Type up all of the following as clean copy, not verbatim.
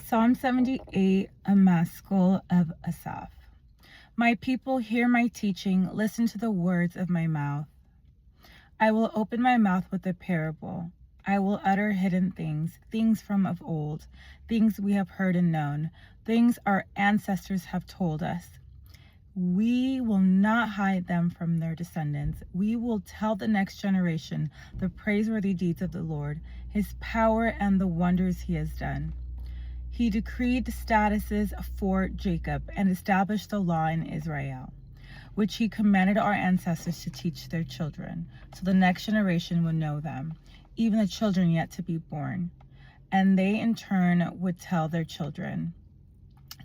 Psalm 78, a Maskil of Asaph. My people, hear my teaching, listen to the words of my mouth. I will open my mouth with a parable. I will utter hidden things, things from of old, things we have heard and known, things our ancestors have told us. We will not hide them from their descendants. We will tell the next generation the praiseworthy deeds of the Lord, his power and the wonders he has done. He decreed statuses for Jacob and established the law in Israel, which he commanded our ancestors to teach their children, so the next generation would know them, even the children yet to be born. And they in turn would tell their children.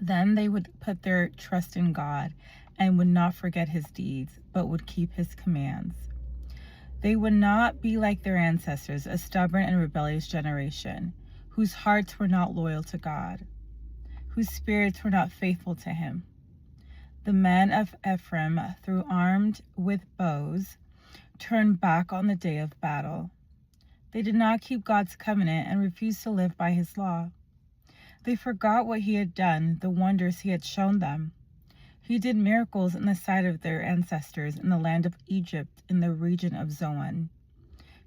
Then they would put their trust in God and would not forget his deeds, but would keep his commands. They would not be like their ancestors, a stubborn and rebellious generation, whose hearts were not loyal to God, whose spirits were not faithful to him. The men of Ephraim, though armed with bows, turned back on the day of battle. They did not keep God's covenant and refused to live by his law. They forgot what he had done, the wonders he had shown them. He did miracles in the sight of their ancestors in the land of Egypt, in the region of Zoan.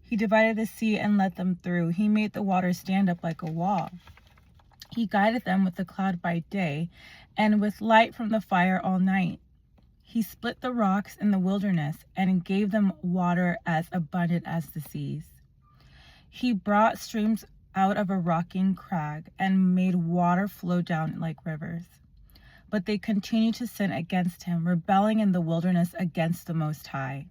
He divided the sea and let them through. He made the waters stand up like a wall. He guided them with the cloud by day and with light from the fire all night. He split the rocks in the wilderness and gave them water as abundant as the seas. He brought streams out of a rocking crag and made water flow down like rivers. But they continued to sin against him, rebelling in the wilderness against the Most High.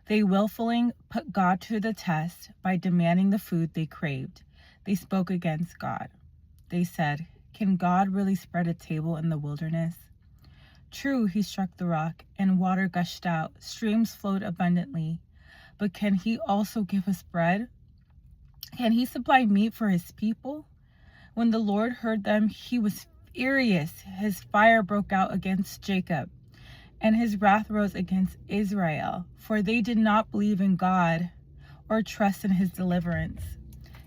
They willfully put God to the test by demanding the food they craved. They spoke against God. They said, "Can God really spread a table in the wilderness?" True, he struck the rock, and water gushed out, streams flowed abundantly. But can he also give us bread? Can he supply meat for his people? When the Lord heard them, he was furious. His fire broke out against Jacob, and his wrath rose against Israel, for they did not believe in God or trust in his deliverance.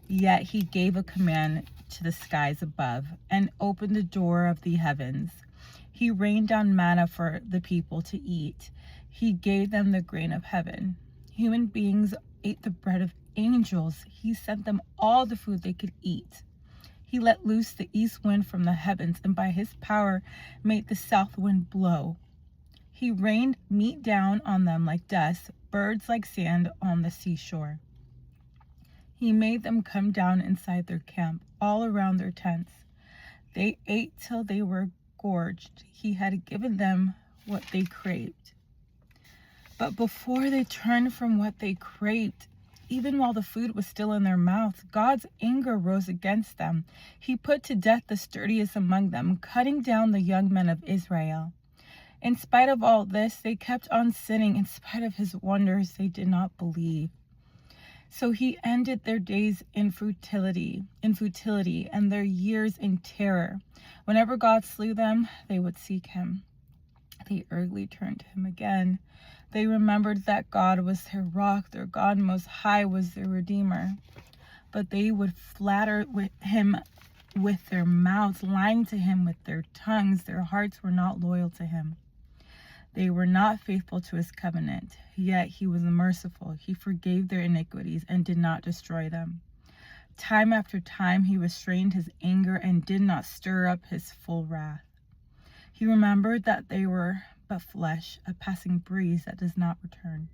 Yet he gave a command to the skies above and opened the door of the heavens. He rained down manna for the people to eat. He gave them the grain of heaven. Human beings ate the bread of angels. He sent them all the food they could eat. He let loose the east wind from the heavens, and by his power made the south wind blow. He rained meat down on them like dust, birds like sand on the seashore. He made them come down inside their camp, all around their tents. They ate till they were gorged. He had given them what they craved. But before they turned from what they craved, even while the food was still in their mouth, God's anger rose against them. He put to death the sturdiest among them, cutting down the young men of Israel. In spite of all this, they kept on sinning. In spite of his wonders, they did not believe. So he ended their days in futility, and their years in terror. Whenever God slew them, they would seek him. They eagerly turned to him again. They remembered that God was their rock, their God Most High was their Redeemer. But they would flatter him with their mouths, lying to him with their tongues. Their hearts were not loyal to him. They were not faithful to his covenant, yet he was merciful. He forgave their iniquities and did not destroy them. Time after time he restrained his anger and did not stir up his full wrath. He remembered that they were but flesh, a passing breeze that does not return.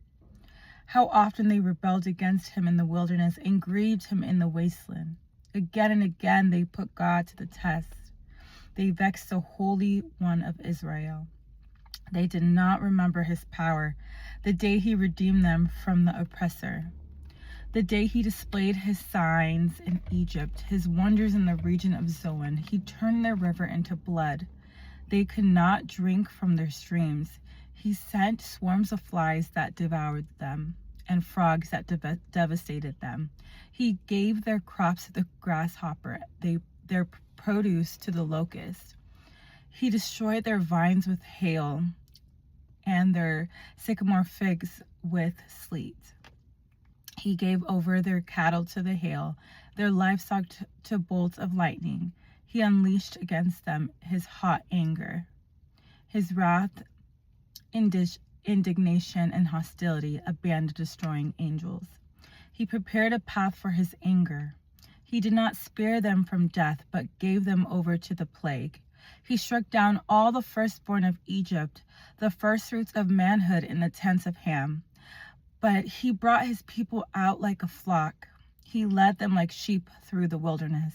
How often they rebelled against him in the wilderness and grieved him in the wasteland. Again and again they put God to the test. They vexed the Holy One of Israel. They did not remember his power, the day he redeemed them from the oppressor, the day he displayed his signs in Egypt, his wonders in the region of Zoan. He turned their river into blood. They could not drink from their streams. He sent swarms of flies that devoured them, and frogs that devastated them. He gave their crops to the grasshopper, their produce to the locust. He destroyed their vines with hail and their sycamore figs with sleet. He gave over their cattle to the hail, their livestock to bolts of lightning. He unleashed against them his hot anger, his wrath, indignation, and hostility, a band of destroying angels. He prepared a path for his anger. He did not spare them from death, but gave them over to the plague. He struck down all the firstborn of Egypt, the firstfruits of manhood in the tents of Ham. But he brought his people out like a flock. He led them like sheep through the wilderness.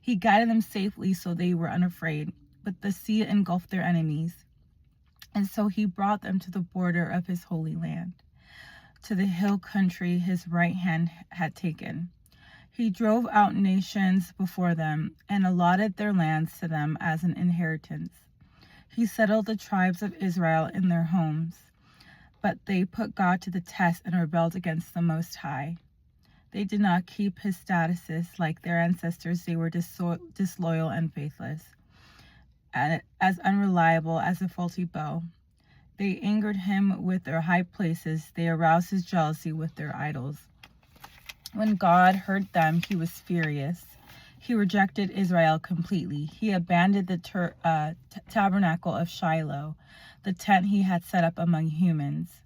He guided them safely so they were unafraid, but the sea engulfed their enemies. And so he brought them to the border of his holy land, to the hill country his right hand had taken. He drove out nations before them and allotted their lands to them as an inheritance. He settled the tribes of Israel in their homes, but they put God to the test and rebelled against the Most High. They did not keep his statutes like their ancestors. They were disloyal and faithless, and as unreliable as a faulty bow. They angered him with their high places. They aroused his jealousy with their idols. When God heard them, he was furious. He rejected Israel completely. He abandoned the tabernacle of Shiloh, the tent he had set up among humans.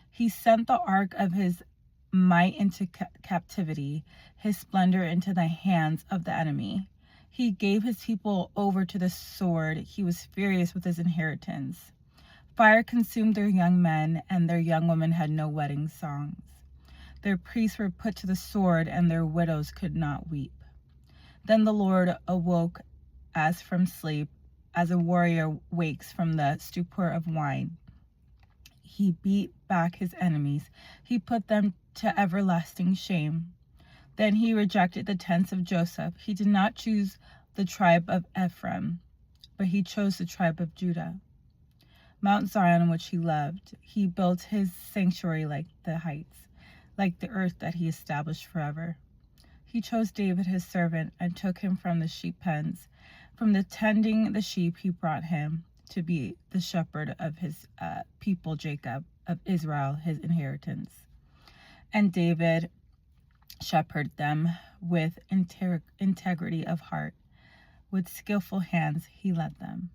He sent the ark of his might into captivity, his splendor into the hands of the enemy. He gave his people over to the sword. He was furious with his inheritance. Fire consumed their young men, and their young women had no wedding songs. Their priests were put to the sword, and their widows could not weep. Then the Lord awoke as from sleep, as a warrior wakes from the stupor of wine. He beat back his enemies. He put them to everlasting shame. Then he rejected the tents of Joseph. He did not choose the tribe of Ephraim, but he chose the tribe of Judah. Mount Zion, which he loved, he built his sanctuary like the heights, like the earth that he established forever. He chose David his servant and took him from the sheep pens. From the tending the sheep, he brought him to be the shepherd of his people Jacob, of Israel, his inheritance. And David shepherded them with integrity of heart. With skillful hands he led them.